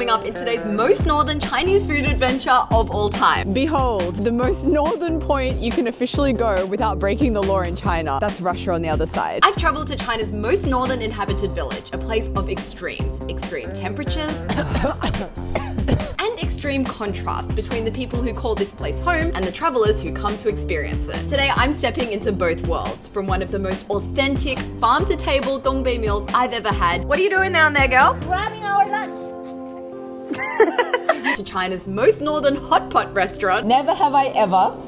coming up in today's most northern Chinese food adventure of all time. Behold, the most northern point you can officially go without breaking the law in China. That's Russia on the other side. I've traveled to China's most northern inhabited village, a place of extremes, extreme temperatures, and extreme contrast between the people who call this place home and the travelers who come to experience it. Today, I'm stepping into both worlds, from one of the most authentic farm-to-table Dongbei meals I've ever had. What are you doing down there, girl? Grabbing our lunch. To China's most northern hot pot restaurant. Never have I ever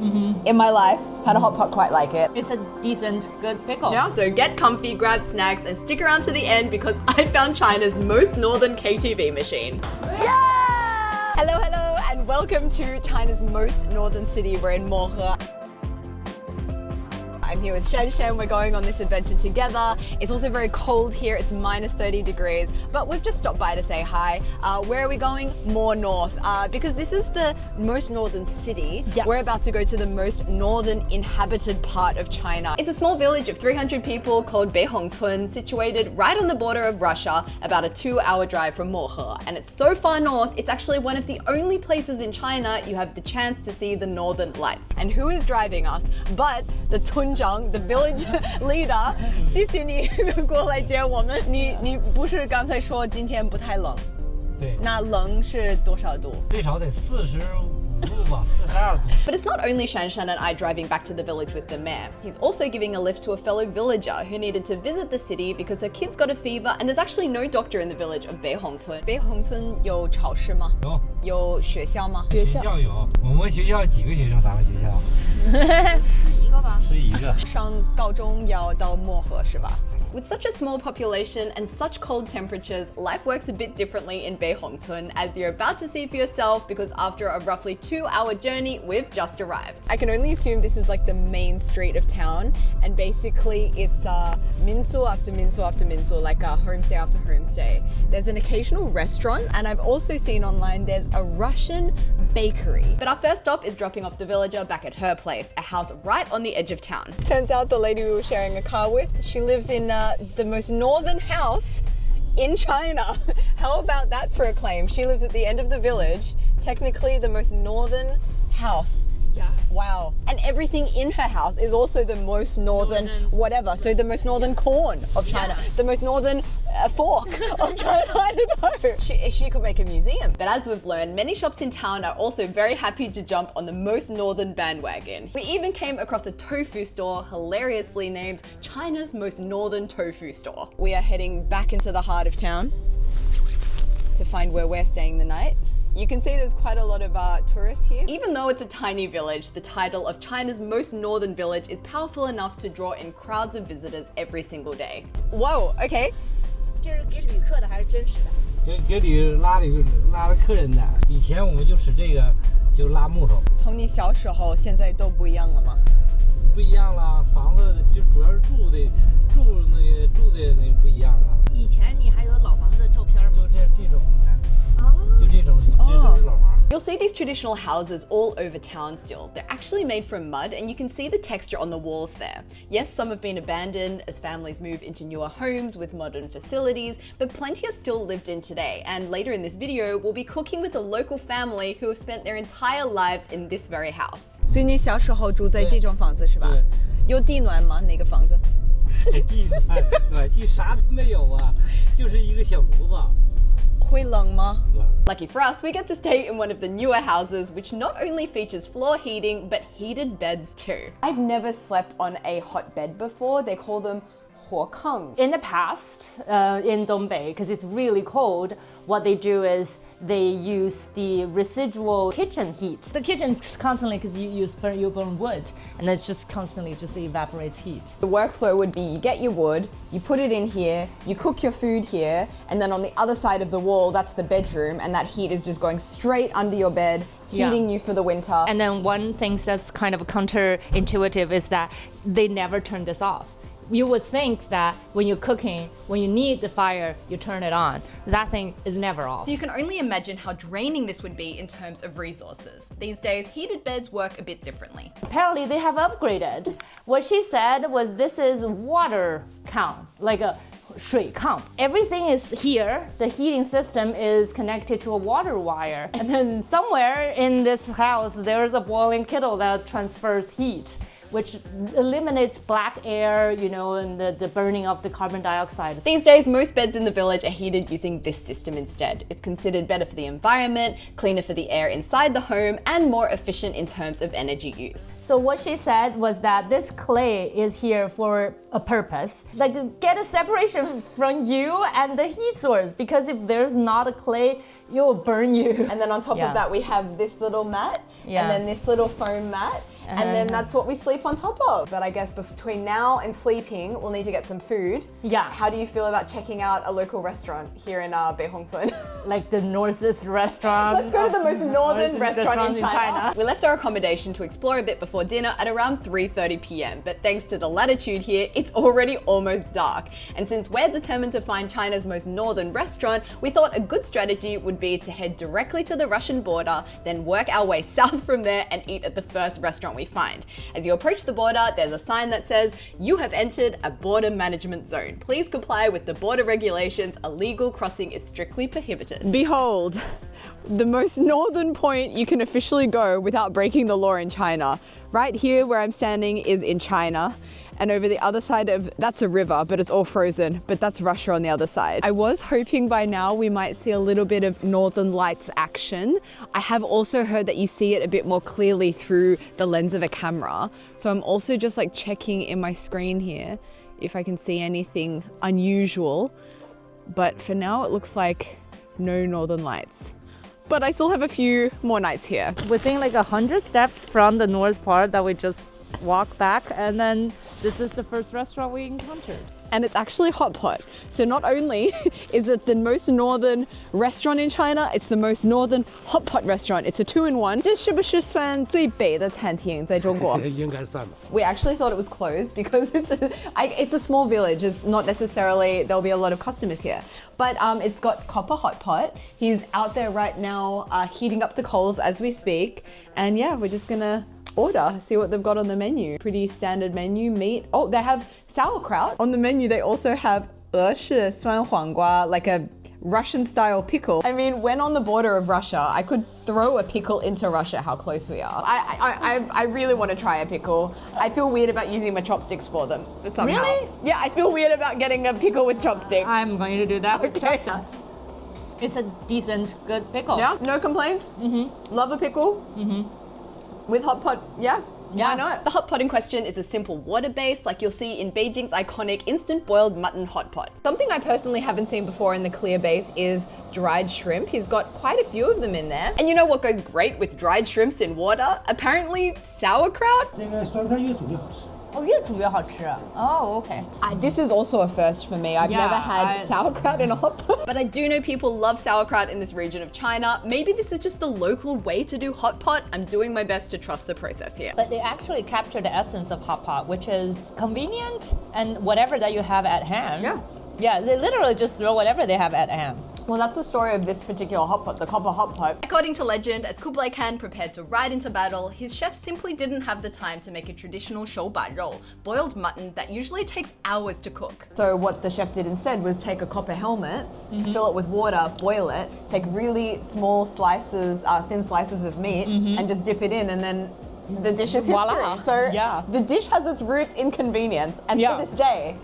in my life had a hot pot quite like it. It's a decent, good pickle. Yeah. So get comfy, grab snacks, and stick around to the end because I found China's most northern KTV machine. Yeah! Hello, hello, and welcome to China's most northern city. We're in Mohe. I'm here with Shan. We're going on this adventure together. It's also very cold here. It's minus 30 degrees, but we've just stopped by to say hi. Where are we going? More north, because this is the most northern city. Yeah. We're about to go to the most northern inhabited part of China. It's a small village of 300 people called Beihongcun, situated right on the border of Russia, about a 2-hour drive from Mohe. And it's so far north, it's actually one of the only places in China you have the chance to see the northern lights. And who is driving us but the Tunzhang, the village leader. 谢谢你过来接我们。你不是刚才说今天不太冷？对。那冷是多少度？最少得45度吧，42度。 But it's not only Shanshan and I driving back to the village with the mayor. He's also giving a lift to a fellow villager who needed to visit the city because her kid's got a fever and there's actually no doctor in the village of Beihongcun. Beihongcun 有超市吗？有学校吗？学校有，我们学校几个学生？咱们学校11个。上高中要到漠河是吧？ With such a small population and such cold temperatures, life works a bit differently in Beihongcun, as you're about to see for yourself because after a roughly 2-hour journey, we've just arrived. I can only assume this is like the main street of town, and basically it's minsu after minsu after minsu, like a homestay after homestay. There's an occasional restaurant, and I've also seen online there's a Russian bakery. But our first stop is dropping off the villager back at her place, a house right on the edge of town. Turns out the lady we were sharing a car with, she lives in the most northern house in China. How about that for a claim? She lives at the end of the village, technically the most northern house. Yeah. Wow. And everything in her house is also the most northern whatever. So the most northern corn of China, the most northern fork of China. I don't know. She could make a museum. But as we've learned, many shops in town are also very happy to jump on the most northern bandwagon. We even came across a tofu store hilariously named China's most northern tofu store. We are heading back into the heart of town to find where we're staying the night. You can see there's quite a lot of tourists here. Even though it's a tiny village, the title of China's most northern village is powerful enough to draw in crowds of visitors every single day. Whoa, okay. 这是给旅客的还是真实的？给拉客人的。以前我们就使这个，就拉木头。从你小时候现在都不一样了吗？不一样了，房子就主要是住的那个不一样了。以前你还有老房子照片吗？就这种，你看，就这种，这都是老房。 You'll see these traditional houses all over town still. They're actually made from mud and you can see the texture on the walls there. Yes, some have been abandoned as families move into newer homes with modern facilities, but plenty are still lived in today. And later in this video, we'll be cooking with a local family who have spent their entire lives in this very house. 所以你小时候住在这种房子是吧？有地暖吗？那个房子？地暖气啥都没有啊，就是一个小炉子。 会冷吗？ Lucky for us, we get to stay in one of the newer houses, which not only features floor heating, but heated beds too. I've never slept on a hot bed before. They call them huokang. In the past, in Dongbei, because it's really cold, what they do is they use the residual kitchen heat. The kitchen's constantly, because you burn wood, and it's just constantly just evaporates heat. The workflow would be you get your wood, you put it in here, you cook your food here, and then on the other side of the wall, that's the bedroom, and that heat is just going straight under your bed, heating you for the winter. And then one thing that's kind of counterintuitive is that they never turn this off. You would think that when you're cooking, when you need the fire, you turn it on. That thing is never off. So you can only imagine how draining this would be in terms of resources. These days, heated beds work a bit differently. Apparently they have upgraded. What she said was this is water count, like a 水炕. Everything is here. The heating system is connected to a water wire. And then somewhere in this house, there's a boiling kettle that transfers heat, which eliminates black air, you know, and the burning of the carbon dioxide. These days, most beds in the village are heated using this system instead. It's considered better for the environment, cleaner for the air inside the home, and more efficient in terms of energy use. So what she said was that this clay is here for a purpose, like get a separation from you and the heat source, because if there's not a clay, it will burn you. And then on top of that, we have this little mat, and then this little foam mat, and then that's what we sleep on top of. But I guess between now and sleeping, we'll need to get some food. Yeah. How do you feel about checking out a local restaurant here in Beihongcun? Like the Northernmost restaurant. Let's go to the most northern restaurant in China. China. We left our accommodation to explore a bit before dinner at around 3:30 p.m. But thanks to the latitude here, it's already almost dark. And since we're determined to find China's most northern restaurant, we thought a good strategy would be to head directly to the Russian border, then work our way south from there and eat at the first restaurant we find. As you approach the border, there's a sign that says, "You have entered a border management zone. Please comply with the border regulations. Illegal crossing is strictly prohibited." Behold, the most northern point you can officially go without breaking the law in China. Right here where I'm standing is in China. And over the other side of, that's a river, but it's all frozen, but that's Russia on the other side. I was hoping by now we might see a little bit of Northern Lights action. I have also heard that you see it a bit more clearly through the lens of a camera. So I'm also just like checking in my screen here if I can see anything unusual. But for now it looks like no Northern Lights. But I still have a few more nights here. Within like 100 steps from the north part that we just walked back, and then this is the first restaurant we encountered. And it's actually hot pot. So not only is it the most northern restaurant in China, it's the most northern hot pot restaurant. It's a 2-in-1. 这是不是算最北的餐厅在中国？应该算吧。 We actually thought it was closed because it's a small village. It's not necessarily, there'll be a lot of customers here. But it's got Copper Hot Pot. He's out there right now heating up the coals as we speak. And yeah, we're just gonna order, see what they've got on the menu. Pretty standard menu, meat. Oh, they have sauerkraut. On the menu, they also have 俄式酸黄瓜, like a Russian style pickle. I mean, when on the border of Russia, I could throw a pickle into Russia, how close we are. I really want to try a pickle. I feel weird about using my chopsticks for them somehow. Really? Yeah, I feel weird about getting a pickle with chopsticks. I'm going to do that with Okay. chopsticks. It's a decent, good pickle. Yeah, no complaints. Love a pickle. With hot pot, yeah. Why not? The hot pot in question is a simple water base like you'll see in Beijing's iconic instant boiled mutton hot pot. Something I personally haven't seen before in the clear base is dried shrimp. He's got quite a few of them in there. And you know what goes great with dried shrimps in water? Apparently sauerkraut. 这个酸菜越煮越好吃。 Oh, 越煮越好吃. Oh, okay. This is also a first for me. I've Yeah, never had sauerkraut in a hot pot. But I do know people love sauerkraut in this region of China. Maybe this is just the local way to do hot pot. I'm doing my best to trust the process here. But they actually capture the essence of hot pot, which is convenient and whatever that you have at hand. Yeah. Yeah, they literally just throw whatever they have at hand. Well, that's the story of this particular hot pot, the Copper Hot Pot. According to legend, as Kublai Khan prepared to ride into battle, his chefs simply didn't have the time to make a traditional shoubai roll, boiled mutton that usually takes hours to cook. So what the chef did instead was take a copper helmet, fill it with water, boil it, take really small slices, thin slices of meat, and just dip it in, and then the dish is history. Voila. So Yeah. the dish has its roots in convenience, and Yeah. to this day,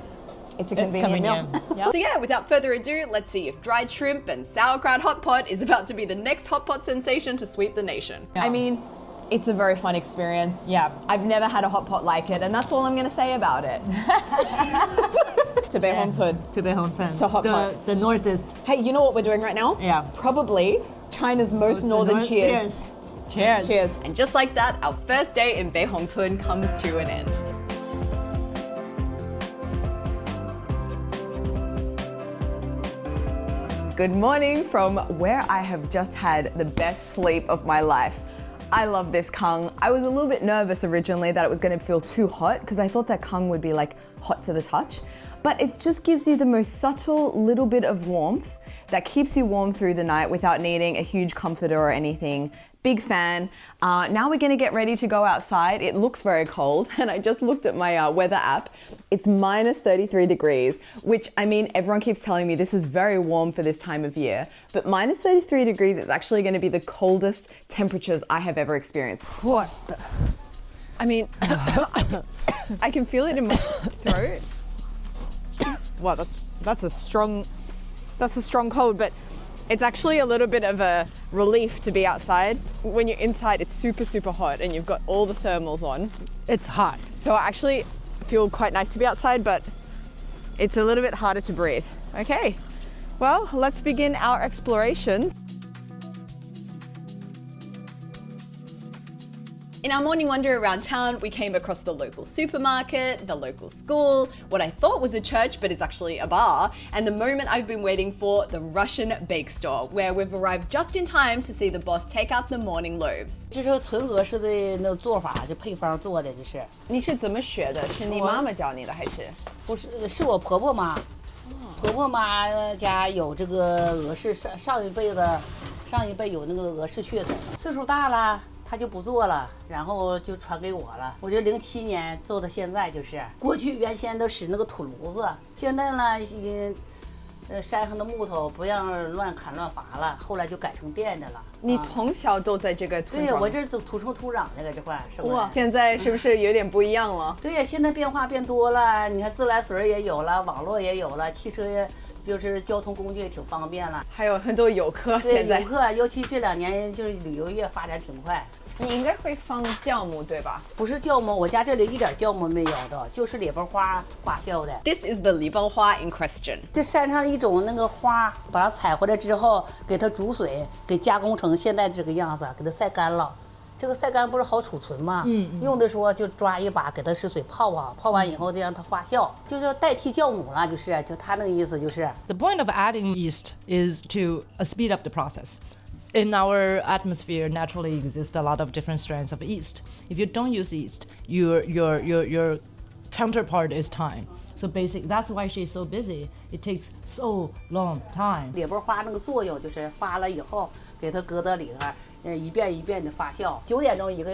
it's a convenient meal. Yeah. So yeah, without further ado, let's see if dried shrimp and sauerkraut hot pot is about to be the next hot pot sensation to sweep the nation. Yeah. I mean, it's a very fun experience. Yeah. I've never had a hot pot like it, and that's all I'm gonna say about it. To Beihongcun. To Beihongcun. To hot pot. The northest. Hey, you know what we're doing right now? Yeah. Probably China's most northern cheers. Cheers. Cheers. And just like that, our first day in Beihongcun comes to an end. Good morning from where I have just had the best sleep of my life. I love this kang. I was a little bit nervous originally that it was going to feel too hot because I thought that kang would be like hot to the touch. but it just gives you the most subtle little bit of warmth that keeps you warm through the night without needing a huge comforter or anything. Big fan. Now we're gonna get ready to go outside. It looks very cold, and I just looked at my weather app. It's minus 33 degrees, which, I mean, everyone keeps telling me this is very warm for this time of year, but minus 33 degrees is actually gonna be the coldest temperatures I have ever experienced. What? I mean, I can feel it in my throat. Wow, that's a strong cold, but it's actually a little bit of a relief to be outside. When you're inside, it's super, super hot and you've got all the thermals on. It's hot. So I actually feel quite nice to be outside, but it's a little bit harder to breathe. Okay, well, let's begin our explorations. In our morning wander around town, we came across the local supermarket, the local school, what I thought was a church but is actually a bar, and the moment I've been waiting for, the Russian bake store, where we've arrived just in time to see the boss take out the morning loaves. 这是纯俄式的那做法，就配方做的，这是。你是怎么学的？是你妈妈教你的还是？不是，是我婆婆妈。婆婆妈家有这个俄式，上一辈有那个俄式血统，岁数大了。他就不做了，然后就传给我了。我这07年做到现在，就是过去原先都使那个土炉子，现在呢，山上的木头不让乱砍乱伐了，后来就改成电的了。你从小都在这个村对，庄？我这土生土长的这块，是不是？哇，现在是不是有点不一样了？对呀，现在变化变多了。你看自来水也有了，网络也有了，汽车也就是交通工具也挺方便了。还有很多游客对，现在。游客，尤其这2年就是旅游业发展挺快。你应该会放酵母对吧？不是酵母，我家这里一点酵母没有的，就是礼崩花发酵的。This is the Beihongcun in question. 这山上一种那个花，把它采回来之后，给它煮水，给加工成现在这个样子，给它晒干了。这个晒干不是好储存吗？用的时候就抓一把，给它是水泡啊，泡完以后再让它发酵，就叫代替酵母了，就它那个意思就是。The point of adding yeast is to speed up the process. In our atmosphere, naturally exists a lot of different strands of yeast. If you don't use yeast, your counterpart is time. So that's why she's so busy. It takes so long time. 礼崩花那个作用就是发了以后，给它搁到里头，一遍一遍的发酵。9点钟一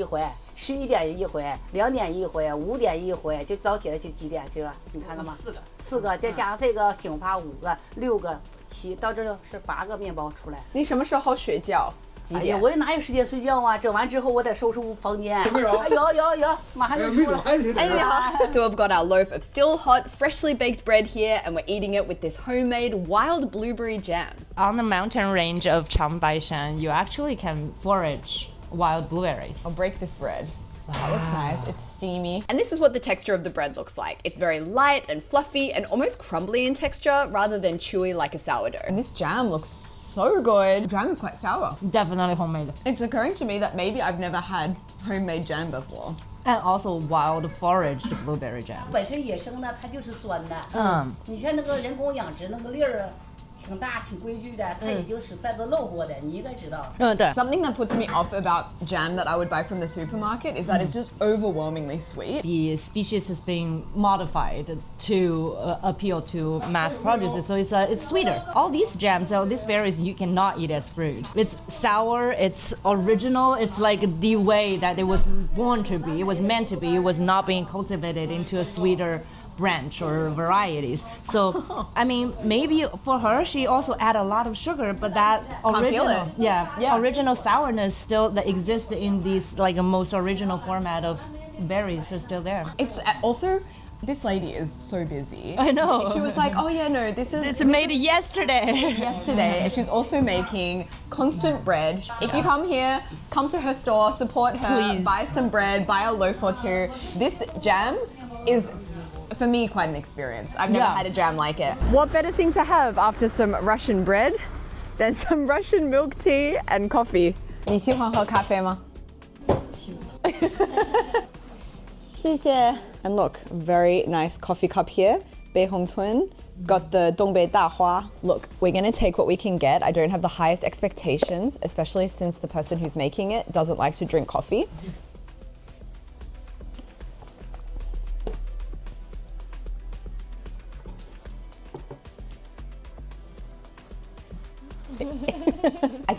回，11点一回，2点一回，5点一回，就早起来就几点去了？你看到吗？4个，再加上这个醒发5个、6个、7，到这是8个面包出来。你什么时候睡觉？哎呀，我也哪有时间睡觉啊？整完之后我得收拾房间。有，马上就出了。哎呀 So we've got our loaf of still hot, freshly baked bread here, and we're eating it with this homemade wild blueberry jam. On the mountain range of Beihongcun, you actually can forage wild blueberries. I'll break this bread. That looks nice. It's steamy. And this is what the texture of the bread looks like. It's very light and fluffy and almost crumbly in texture rather than chewy like a sourdough. And this jam looks so good. The jam is quite sour. Definitely homemade. It's occurring to me that maybe I've never had homemade jam before. And also wild foraged blueberry jam. 本身野生的，它就是酸的。你像那个人工养殖那个粒儿。挺大挺规矩的，它已经是塞子漏过的，你应该知道。Something that puts me off about jam that I would buy from the supermarket is that it's just overwhelmingly sweet. The species has been modified to appeal to mass producers, so it's sweeter. All these jams, all these berries, you cannot eat as fruit. It's sour, it's original, it's like the way that it was born to be, it was meant to be, it was not being cultivated into a sweeter branch or varieties. So, I mean, maybe for her, she also add a lot of sugar, but that original, original sourness still that exists in these like a most original format of berries are still there. It's also, this lady is so busy. I know. She was like, oh yeah, no, It's made yesterday. Yesterday. And she's also making constant bread. If you come here, come to her store, support her, Please. Buy some bread, buy a loaf or two. This jam is, for me, quite an experience. I've never had a jam like it. What better thing to have after some Russian bread than some Russian milk tea and coffee? 你喜欢喝咖啡吗？谢谢. And look, very nice coffee cup here. Beihongcun. Got the Dongbei Dahua. Look, we're gonna take what we can get. I don't have the highest expectations, especially since the person who's making it doesn't like to drink coffee.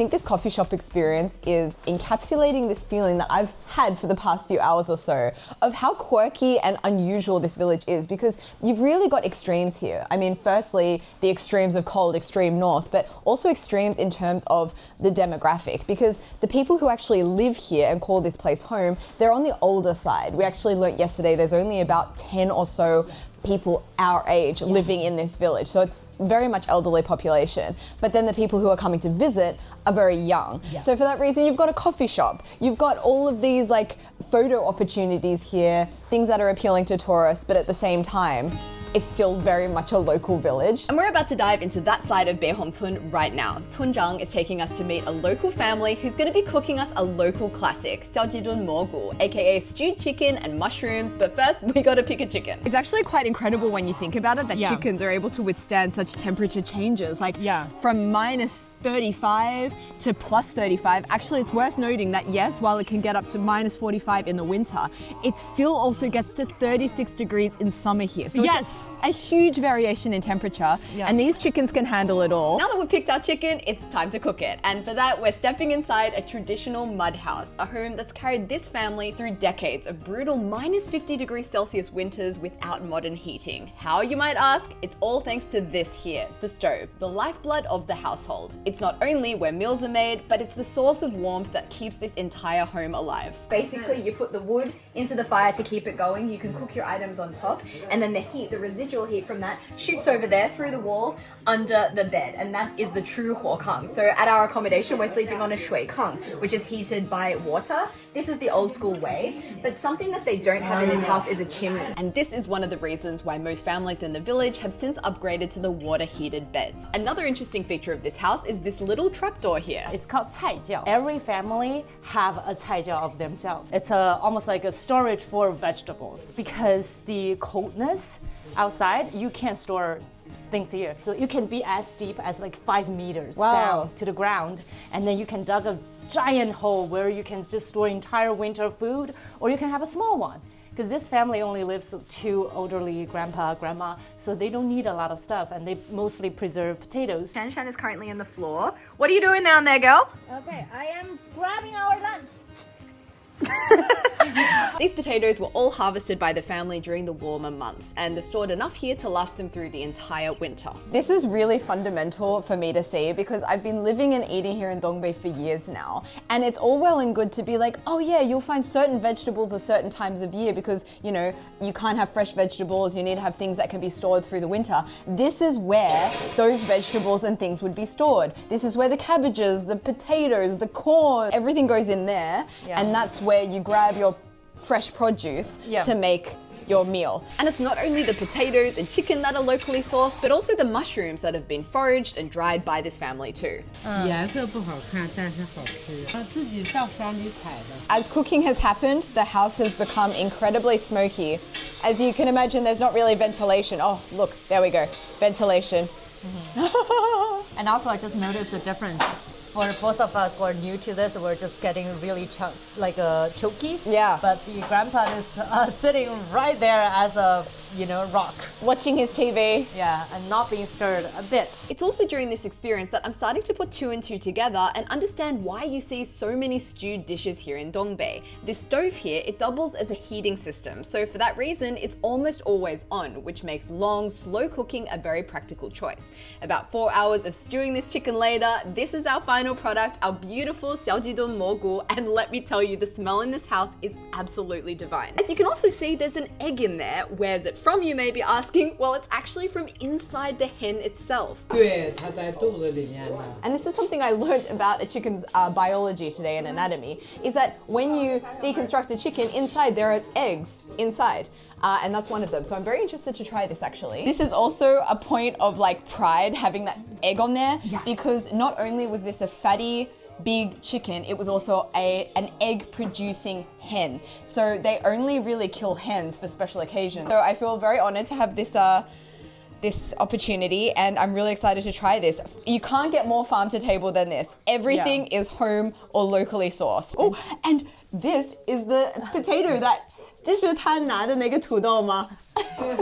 think this coffee shop experience is encapsulating this feeling that I've had for the past few hours or so of how quirky and unusual this village is, because you've really got extremes here. I mean, firstly, the extremes of cold, extreme north, but also extremes in terms of the demographic, because the people who actually live here and call this place home, they're on the older side. We actually learnt yesterday there's only about 10 or so people our age living in this village. So it's very much elderly population. But then the people who are coming to visit are very young. Yeah. So for that reason, you've got a coffee shop. You've got all of these like photo opportunities here, things that are appealing to tourists, but at the same time, it's still very much a local village. And we're about to dive into that side of Beihongcun right now. Tunjang is taking us to meet a local family who's going to be cooking us a local classic, xiaojidun mogu, aka stewed chicken and mushrooms. But first, we gotta pick a chicken. It's actually quite incredible when you think about it that chickens are able to withstand such temperature changes. Like from minus 35 to plus 35. Actually, it's worth noting that yes, while it can get up to minus 45 in the winter, it still also gets to 36 degrees in summer here. So it's a huge variation in temperature, and these chickens can handle it all. Now that we've picked our chicken, it's time to cook it. And for that, we're stepping inside a traditional mud house, a home that's carried this family through decades of brutal minus 50 degrees Celsius winters without modern heating. How, you might ask? It's all thanks to this here, the stove, the lifeblood of the household. It's not only where meals are made, but it's the source of warmth that keeps this entire home alive. Basically, you put the wood into the fire to keep it going. You can cook your items on top, and then the heat, the residual heat from that, shoots over there through the wall under the bed, and that is the true huokang. So at our accommodation, we're sleeping on a shuikang, which is heated by water. This is the old school way, but something that they don't have in this house is a chimney. And this is one of the reasons why most families in the village have since upgraded to the water-heated beds. Another interesting feature of this house is this little trapdoor here. It's called caijiao. Every family have a caijiao of themselves. It's almost like a storage for vegetables, because the coldness outside, you can't store things here. So you can be as deep as like 5 meters down to the ground, and then you can dug a giant hole where you can just store entire winter food, or you can have a small one. Because this family only lives with 2 elderly grandpa, grandma, so they don't need a lot of stuff, and they mostly preserve potatoes. Shan Shan is currently on the floor. What are you doing down there, girl? Okay, I am grabbing our lunch. These potatoes were all harvested by the family during the warmer months, and they're stored enough here to last them through the entire winter. This is really fundamental for me to see, because I've been living and eating here in Dongbei for years now, and it's all well and good to be like, oh yeah, you'll find certain vegetables at certain times of year because, you know, you can't have fresh vegetables, you need to have things that can be stored through the winter. This is where those vegetables and things would be stored. This is where the cabbages, the potatoes, the corn, everything goes in there, and that's where you grab your fresh produce to make your meal. And it's not only the potatoes and chicken that are locally sourced, but also the mushrooms that have been foraged and dried by this family too. As cooking has happened, the house has become incredibly smoky. As you can imagine, there's not really ventilation. Oh, look, there we go, ventilation. And also, I just noticed the difference. For both of us who are new to this, we're just getting really choky. Yeah. But the grandpa is sitting right there as a, rock. Watching his TV. Yeah, and not being stirred a bit. It's also during this experience that I'm starting to put 2 and 2 together and understand why you see so many stewed dishes here in Dongbei. This stove here, it doubles as a heating system. So for that reason, it's almost always on, which makes long, slow cooking a very practical choice. About 4 hours of stewing this chicken later, this is our final product, our beautiful xiaojidun mogu, and let me tell you, the smell in this house is absolutely divine. As you can also see, there's an egg in there. Where's it from, you may be asking? Well, it's actually from inside the hen itself. And this is something I learned about a chicken's biology today in anatomy, is that when you deconstruct a chicken, inside there are eggs inside. And that's one of them. So I'm very interested to try this actually. This is also a point of pride, having that egg on there, because not only was this a fatty, big chicken, it was also an egg producing hen. So they only really kill hens for special occasions. So I feel very honored to have this opportunity, and I'm really excited to try this. You can't get more farm to table than this. Everything is home or locally sourced. Oh, and this is the potato that 这是他拿的那个土豆吗？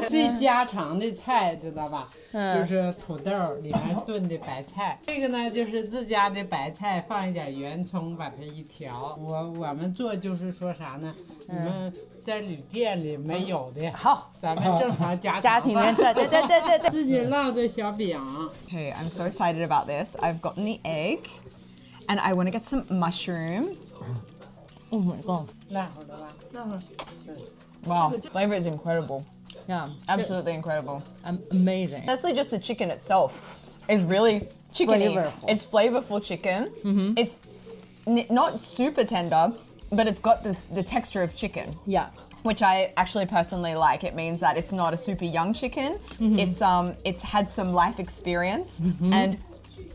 最家常的菜，知道吧？就是土豆里面炖的白菜。这个呢就是自家的白菜，放一点圆葱，把它一调。我们做就是说啥呢？你们在旅店里没有的，好，咱们正常家庭原菜，对对对对对。自己烙的小饼。 Okay, I'm so excited about this. I've gotten the egg, and I want to get some mushroom. Oh my god. 烂会儿的吧？ Wow, flavor is incredible. Yeah. Absolutely incredible. Amazing. Honestly, just the chicken itself is really chickeny. Flavorful. It's flavorful chicken. It's not super tender, but it's got the texture of chicken. Yeah. Which I actually personally like. It means that it's not a super young chicken. It's had some life experience, and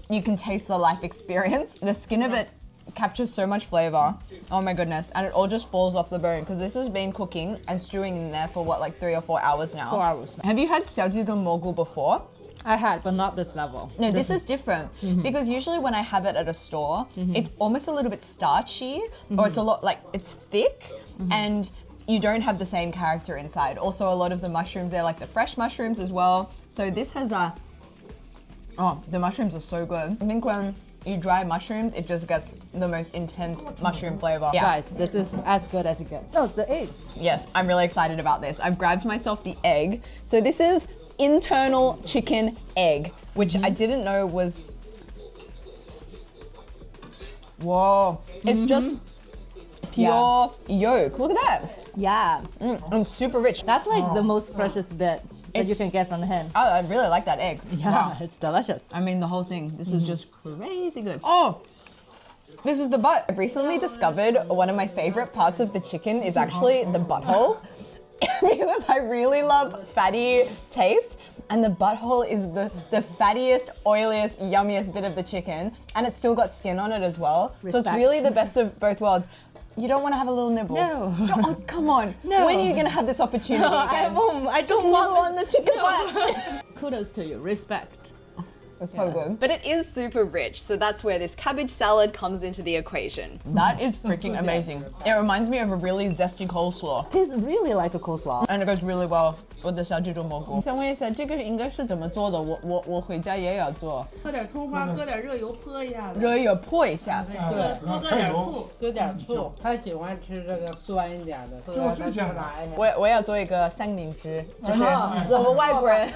you can taste the life experience. The skin of it captures so much flavor. Oh my goodness. And it all just falls off the bone because this has been cooking and stewing in there for what, like 3 or 4 hours now? 4 hours. Have you had xiaojidong mogul before? I had, but not this level. No, this is different because usually when I have it at a store, it's almost a little bit starchy or it's a lot like it's thick and you don't have the same character inside. Also, a lot of the mushrooms, they're like the fresh mushrooms as well. So this has the mushrooms are so good. I think when you dry mushrooms, it just gets the most intense mushroom flavor. Yeah. Guys, this is as good as it gets. Oh, the egg. Yes, I'm really excited about this. I've grabbed myself the egg. So this is internal chicken egg, which I didn't know was... Whoa, it's just pure yolk. Look at that. Yeah. And super rich. That's like the most precious bit that you It's- can get from the hen. Oh, I really like that egg. Yeah, Wow. it's delicious. I mean, the whole thing. This is just crazy good. Oh, this is the butt. I've recently discovered one of my favorite parts of the chicken is actually the butthole because I really love fatty taste. And the butthole is the fattiest, oiliest, yummiest bit of the chicken. And it's still got skin on it as well. So it's Respect. really the best of both worlds. You don't want to have a little nibble. No. Oh, come on. No. When are you going to have this opportunity I again? won't. I Just don't nibble want on the chicken butt. Kudos to you. Respect. It's so good. But it is super rich, so that's where this cabbage salad comes into the equation. That is freaking amazing. It reminds me of a really zesty coleslaw. Tastes really like a coleslaw. And it goes really well with the 小鸡肉蘑菇。想问一下，这个应该是怎么做的？我回家也要做。搁点葱花，搁点热油泼一下子，热油泼一下。对，多搁点醋。搁点醋，他喜欢吃这个酸一点的，让他出来一下。我要做一个三明治，就是我们外国人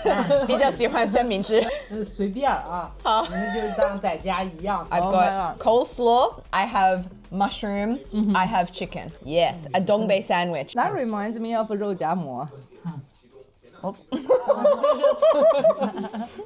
比较喜欢三明治。随便啊，好你们就当在家一样。 I've Oh got my coleslaw, I have mushroom, I have chicken. Yes, a dongbei sandwich. That reminds me of a 肉夹馍.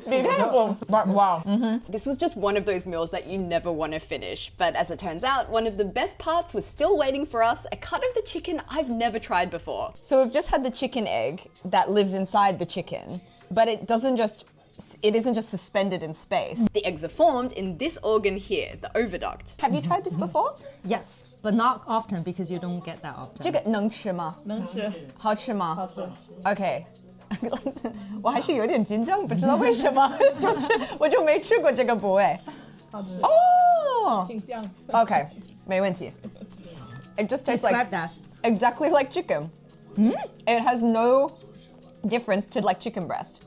Be careful. But wow. This was just one of those meals that you never want to finish. But as it turns out, one of the best parts was still waiting for us, a cut of the chicken I've never tried before. So we've just had the chicken egg that lives inside the chicken, but it isn't just suspended in space. The eggs are formed in this organ here, the oviduct. Have you tried this before? Yes, but not often because you don't get that often. 这个能吃吗？能吃，好吃吗？好吃。 OK，我还是有点紧张，不知道为什么，就是我就没吃过这个部位。好吃，哦挺香。 ，OK，没问题。It just tastes Describe like that. exactly like chicken. It has no difference to like chicken breast.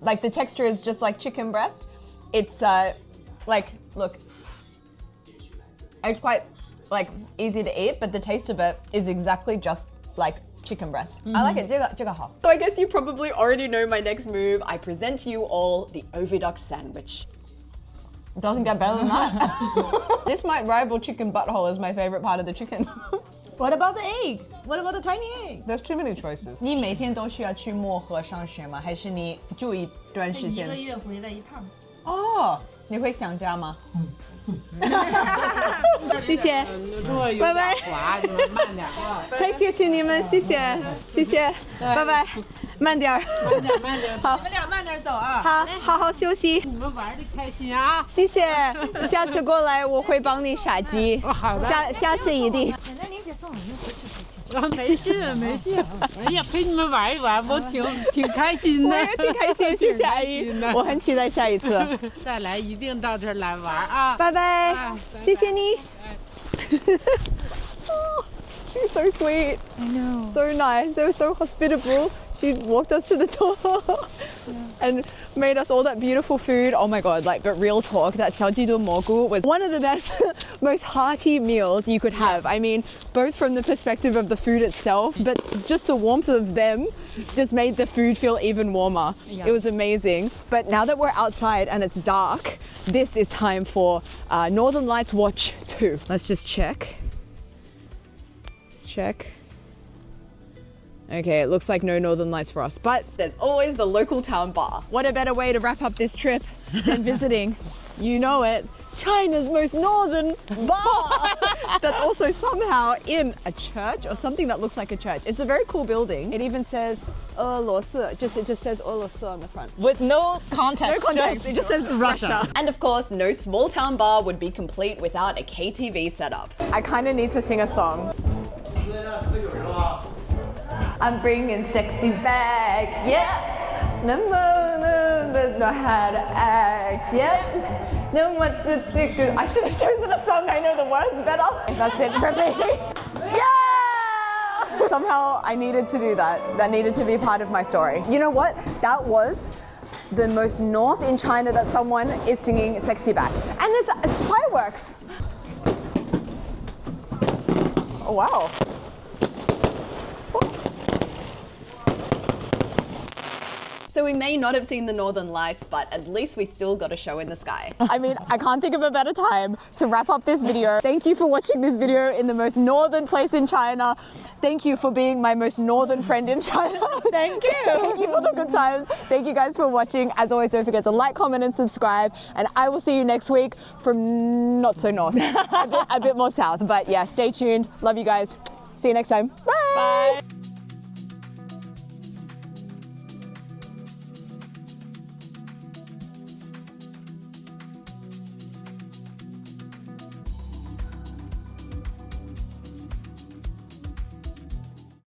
Like the texture is just like chicken breast. It's like look, it's quite like easy to eat, but the taste of it is exactly just like chicken breast. I like it. 这个好。 So I guess you probably already know my next move. I present to you all the oviduct sandwich. It doesn't get better than that. This might rival chicken butthole as my favorite part of the chicken. What about the egg? What about the tiny egg? There's too many choices. 你每天都需要去漠河上学吗？还是你住一段时一间？个月回来一趟。哦，你会想家吗？谢谢，路有点滑，你们慢点啊。太谢谢你们，谢谢，谢谢，拜拜，慢点儿，慢点，慢点。好你们俩慢点走啊。好好休息，你们玩的开心啊！谢谢，下次过来我会帮你杀鸡，好的。下次一定。奶奶，您别送了，您回去回去。没事没事，哎呀，陪你们玩一玩，我挺开心的。我也挺开心，谢谢阿姨，我很期待下一次。再来一定到这儿来玩啊！拜拜，啊谢谢你。She's so sweet. I know. So nice. They were so hospitable. She walked us to the door. and made us all that beautiful food. Oh my god, like, but real talk, that xiaojidu mogu was one of the best, most hearty meals you could have. I mean, both from the perspective of the food itself, but just the warmth of them just made the food feel even warmer. It was amazing. But now that we're outside and it's dark, this is time for Northern Lights Watch 2. Let's just check. Let's check. Okay, it looks like no Northern Lights for us, but there's always the local town bar. What a better way to wrap up this trip than visiting, you know it, China's most northern bar. That's also somehow in a church or something that looks like a church. It's a very cool building. It even says it just says on the front. With no context. No context, it just says Russia. And of course, no small town bar would be complete without a KTV setup. I kind of need to sing a song. I'm bringing sexy back, yeah. Know how to act, yeah. Know what to stick to. I should have chosen a song I know the words better. That's it for me. Yeah! Somehow I needed to do that. That needed to be part of my story. You know what? That was the most north in China that someone is singing sexy back. And there's fireworks. Oh, wow. So we may not have seen the Northern Lights, but at least we still got a show in the sky. I mean, I can't think of a better time to wrap up this video. Thank you for watching this video in the most northern place in China. Thank you for being my most northern friend in China. Thank you. Thank you for the good times. Thank you guys for watching. As always, don't forget to like, comment, and subscribe. And I will see you next week from not so north, a bit more south. But yeah, stay tuned. Love you guys. See you next time. Bye. Bye.